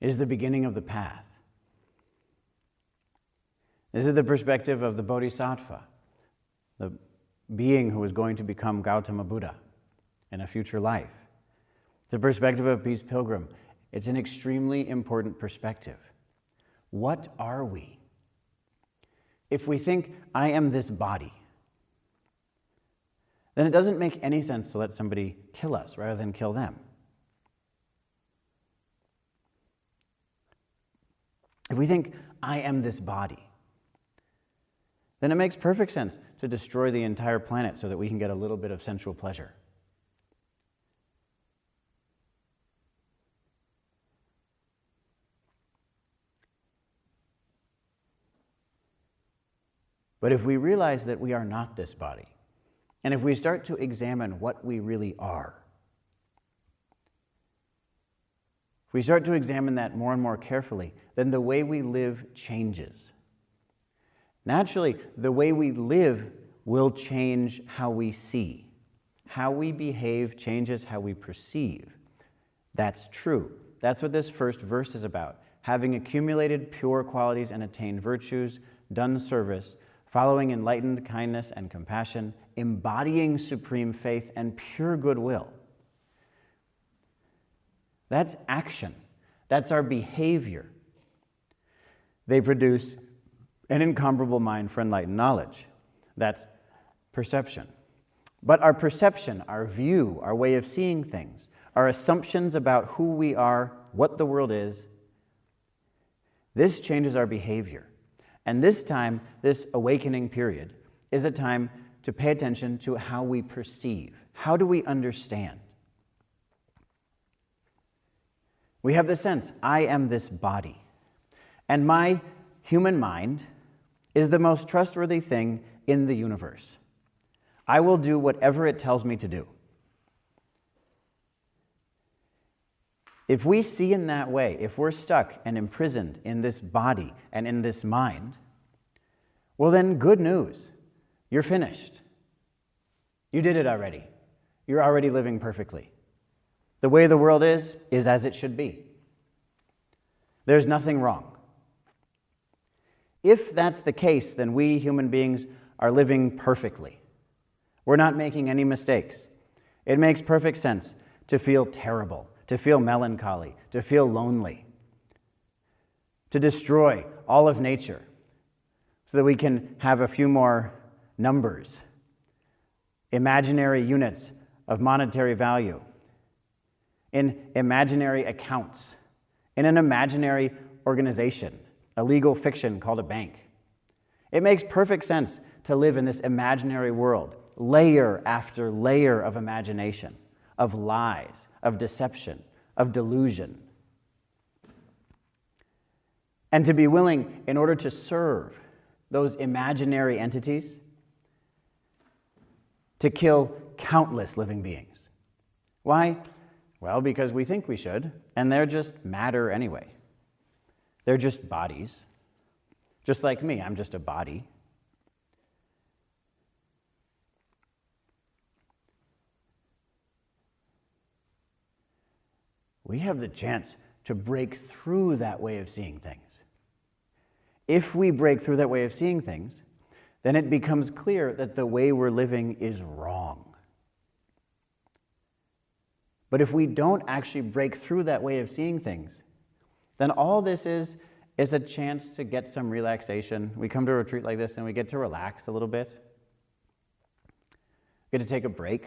[SPEAKER 1] is the beginning of the path. This is the perspective of the Bodhisattva, the being who is going to become Gautama Buddha in a future life. It's the perspective of Peace Pilgrim. It's an extremely important perspective. What are we? If we think, I am this body, then it doesn't make any sense to let somebody kill us rather than kill them. If we think, I am this body, then it makes perfect sense to destroy the entire planet so that we can get a little bit of sensual pleasure. But if we realize that we are not this body, and if we start to examine what we really are, if we start to examine that more and more carefully, then the way we live changes. Naturally, the way we live will change how we see. How we behave changes how we perceive. That's true. That's what this first verse is about. Having accumulated pure qualities and attained virtues, done service, following enlightened kindness and compassion, embodying supreme faith and pure goodwill. That's action. That's our behavior. They produce an incomparable mind for enlightened knowledge. That's perception. But our perception, our view, our way of seeing things, our assumptions about who we are, what the world is, This changes our behavior. And this time, this awakening period, is a time to pay attention to how we perceive. How do we understand? We have the sense, I am this body. And my human mind is the most trustworthy thing in the universe. I will do whatever it tells me to do. If we see in that way, if we're stuck and imprisoned in this body and in this mind, well then, good news. You're finished. You did it already. You're already living perfectly. The way the world is as it should be. There's nothing wrong. If that's the case, then we human beings are living perfectly. We're not making any mistakes. It makes perfect sense to feel terrible, to feel melancholy, to feel lonely, to destroy all of nature so that we can have a few more numbers, imaginary units of monetary value, in imaginary accounts, in an imaginary organization, a legal fiction called a bank. It makes perfect sense to live in this imaginary world, layer after layer of imagination, of lies, of deception, of delusion. And to be willing, in order to serve those imaginary entities, to kill countless living beings. Why? Well, because we think we should, and they're just matter anyway. They're just bodies. Just like me, I'm just a body. We have the chance to break through that way of seeing things. If we break through that way of seeing things, then it becomes clear that the way we're living is wrong. But if we don't actually break through that way of seeing things, then all this is a chance to get some relaxation. We come to a retreat like this and we get to relax a little bit. We get to take a break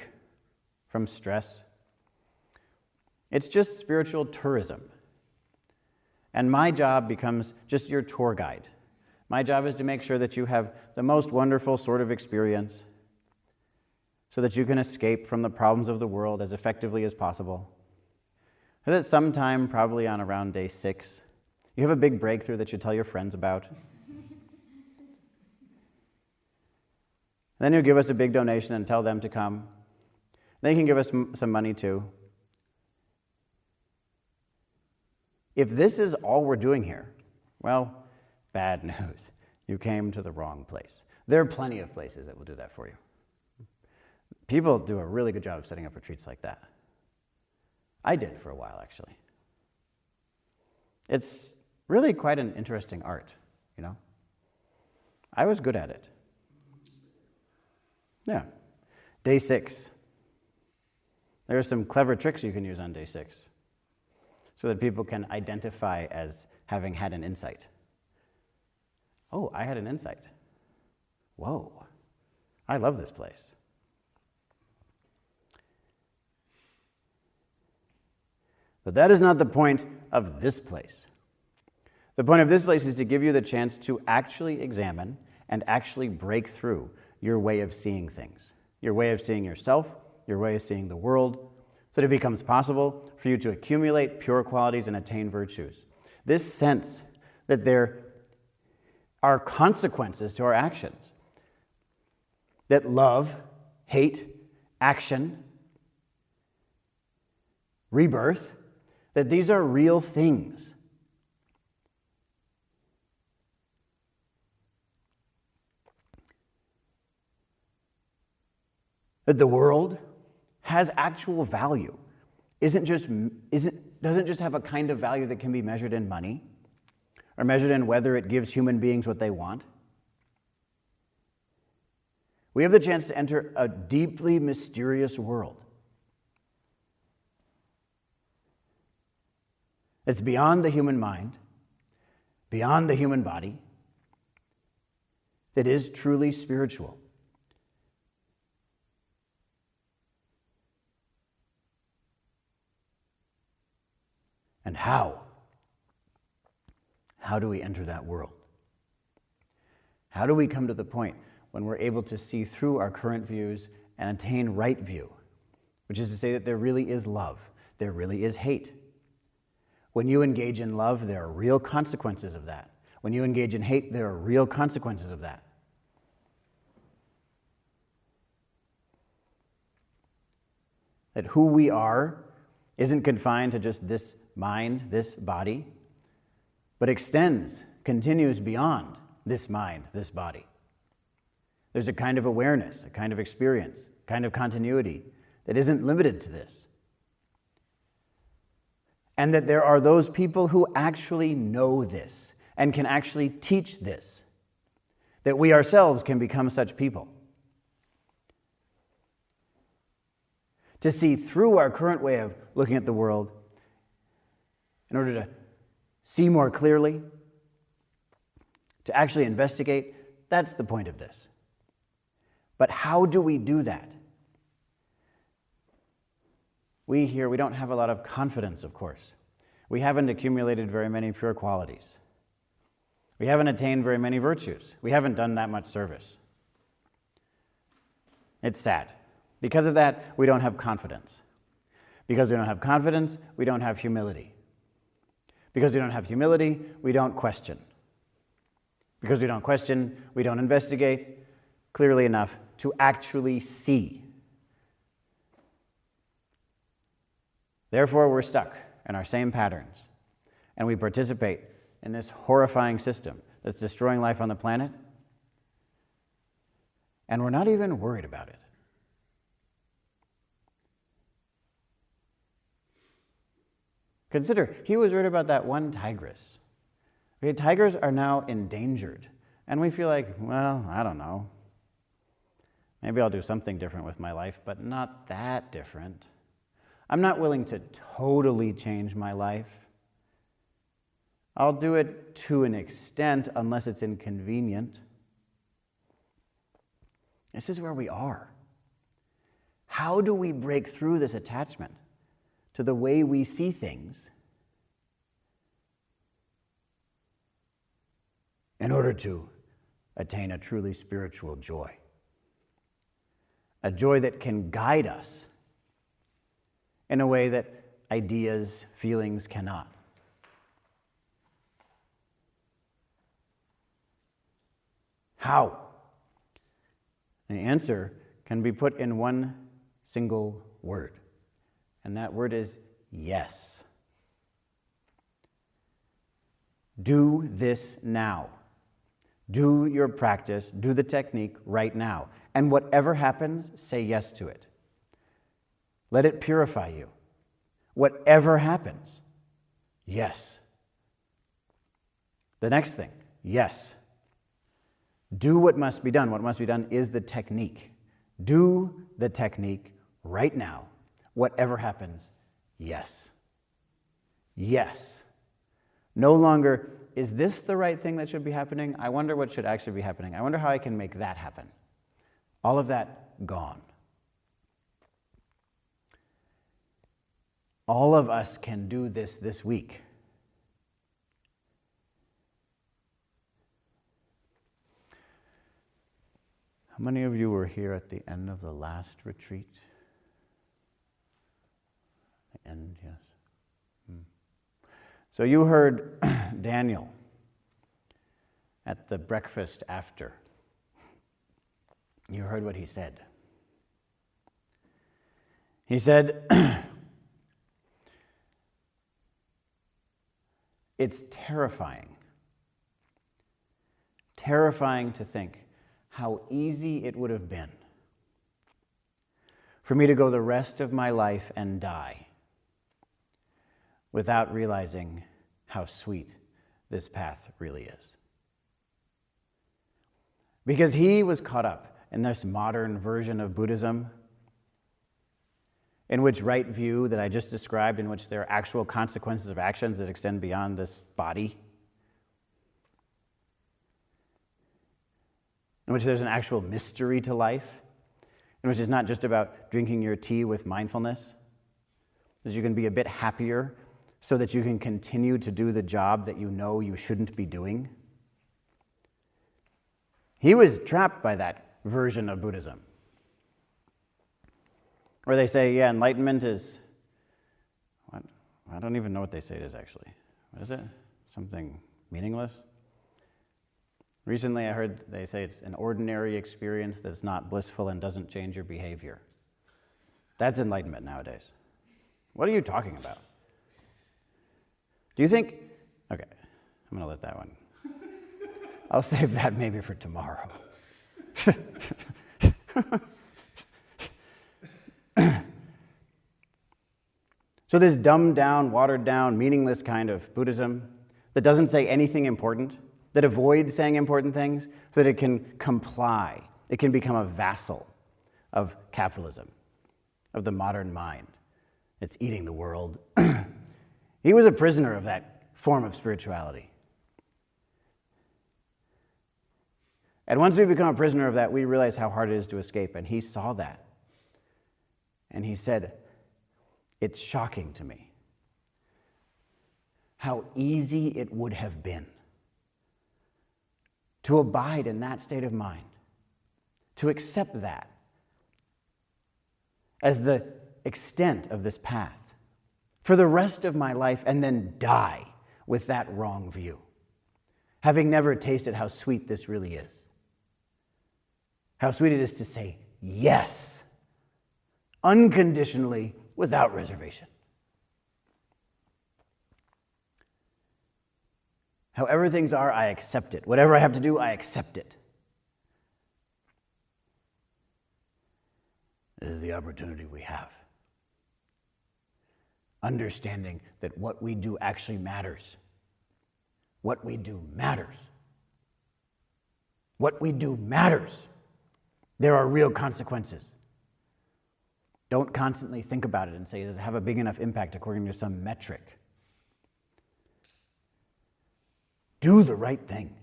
[SPEAKER 1] from stress. It's just spiritual tourism. And my job becomes just your tour guide. My job is to make sure that you have the most wonderful sort of experience so that you can escape from the problems of the world as effectively as possible. So that sometime, probably on around day 6, you have a big breakthrough that you tell your friends about. Then you give us a big donation and tell them to come. They can give us some money too. If this is all we're doing here, well, bad news. You came to the wrong place. There are plenty of places that will do that for you. People do a really good job of setting up retreats like that. I did for a while, actually. It's really quite an interesting art, you know? I was good at it. Yeah. Day 6. There are some clever tricks you can use on day 6 so that people can identify as having had an insight. Oh, I had an insight. Whoa, I love this place. But that is not the point of this place. The point of this place is to give you the chance to actually examine and actually break through your way of seeing things, your way of seeing yourself, your way of seeing the world, so that it becomes possible for you to accumulate pure qualities and attain virtues. This sense that there are consequences to our actions, that love, hate, action, rebirth, that these are real things. That the world has actual value, doesn't just have a kind of value that can be measured in money or measured in whether it gives human beings what they want. We have the chance to enter a deeply mysterious world. It's beyond the human mind, beyond the human body, that is truly spiritual. And how how do we enter that world? How do we come to the point when we're able to see through our current views and attain right view, which is to say that there really is love, there really is hate. When you engage in love, there are real consequences of that. When you engage in hate, there are real consequences of that. That who we are isn't confined to just this mind, this body, but extends, continues beyond this mind, this body. There's a kind of awareness, a kind of experience, a kind of continuity that isn't limited to this. And that there are those people who actually know this and can actually teach this, that we ourselves can become such people. To see through our current way of looking at the world in order to see more clearly, to actually investigate, that's the point of this. But how do we do that? We don't have a lot of confidence, of course. We haven't accumulated very many pure qualities. We haven't attained very many virtues. We haven't done that much service. It's sad. Because of that, we don't have confidence. Because we don't have confidence, we don't have humility. Because we don't have humility, we don't question. Because we don't question, we don't investigate clearly enough to actually see. Therefore, we're stuck in our same patterns, and we participate in this horrifying system that's destroying life on the planet, and we're not even worried about it. Consider, he was worried about that one tigress. Okay, tigers are now endangered, and we feel like, well, I don't know. Maybe I'll do something different with my life, but not that different. I'm not willing to totally change my life. I'll do it to an extent unless it's inconvenient. This is where we are. How do we break through this attachment to the way we see things in order to attain a truly spiritual joy? A joy that can guide us in a way that ideas, feelings cannot. How? The answer can be put in one single word, and that word is yes. Do this now. Do your practice, do the technique right now. And whatever happens, say yes to it. Let it purify you. Whatever happens, yes. The next thing, yes. Do what must be done. What must be done is the technique. Do the technique right now. Whatever happens, yes. Yes. No longer, is this the right thing that should be happening? I wonder what should actually be happening. I wonder how I can make that happen. All of that gone. All of us can do this week. How many of you were here at the end of the last retreat? The end, yes. So you heard Daniel at the breakfast after. You heard what he said. He said, it's terrifying. Terrifying to think how easy it would have been for me to go the rest of my life and die without realizing how sweet this path really is. Because he was caught up in this modern version of Buddhism, in which right view that I just described, in which there are actual consequences of actions that extend beyond this body, in which there's an actual mystery to life, in which it's not just about drinking your tea with mindfulness, that you can be a bit happier so that you can continue to do the job that you know you shouldn't be doing? He was trapped by that version of Buddhism, where they say, yeah, enlightenment is, what? I don't even know what they say it is actually. What is it? Something meaningless? Recently I heard they say it's an ordinary experience that's not blissful and doesn't change your behavior. That's enlightenment nowadays. What are you talking about? Do you think, okay, I'm going to let that one. I'll save that maybe for tomorrow. So this dumbed down, watered down, meaningless kind of Buddhism that doesn't say anything important, that avoids saying important things so that it can comply. It can become a vassal of capitalism, of the modern mind. It's eating the world. He was a prisoner of that form of spirituality. And once we become a prisoner of that, we realize how hard it is to escape. And he saw that. And he said, it's shocking to me how easy it would have been to abide in that state of mind, to accept that as the extent of this path for the rest of my life and then die with that wrong view, having never tasted how sweet this really is. How sweet it is to say yes, unconditionally, without reservation. However things are, I accept it. Whatever I have to do, I accept it. This is the opportunity we have. Understanding that what we do actually matters. What we do matters. What we do matters. There are real consequences. Don't constantly think about it and say, does it have a big enough impact according to some metric? Do the right thing.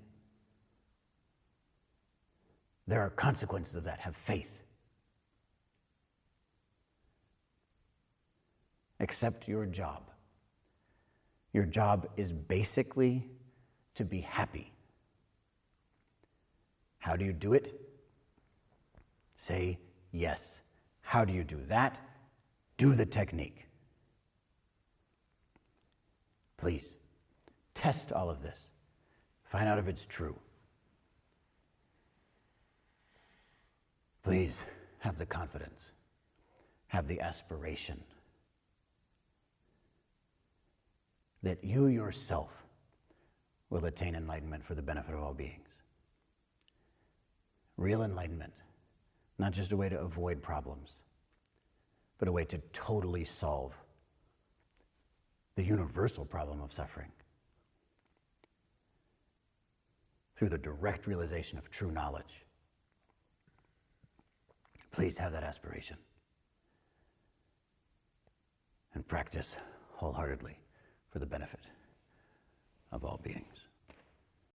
[SPEAKER 1] There are consequences of that. Have faith. Accept your job. Your job is basically to be happy. How do you do it? Say yes. How do you do that? Do the technique. Please, test all of this. Find out if it's true. Please have the confidence, have the aspiration that you yourself will attain enlightenment for the benefit of all beings. Real enlightenment, not just a way to avoid problems, but a way to totally solve the universal problem of suffering through the direct realization of true knowledge. Please have that aspiration and practice wholeheartedly for the benefit of all beings.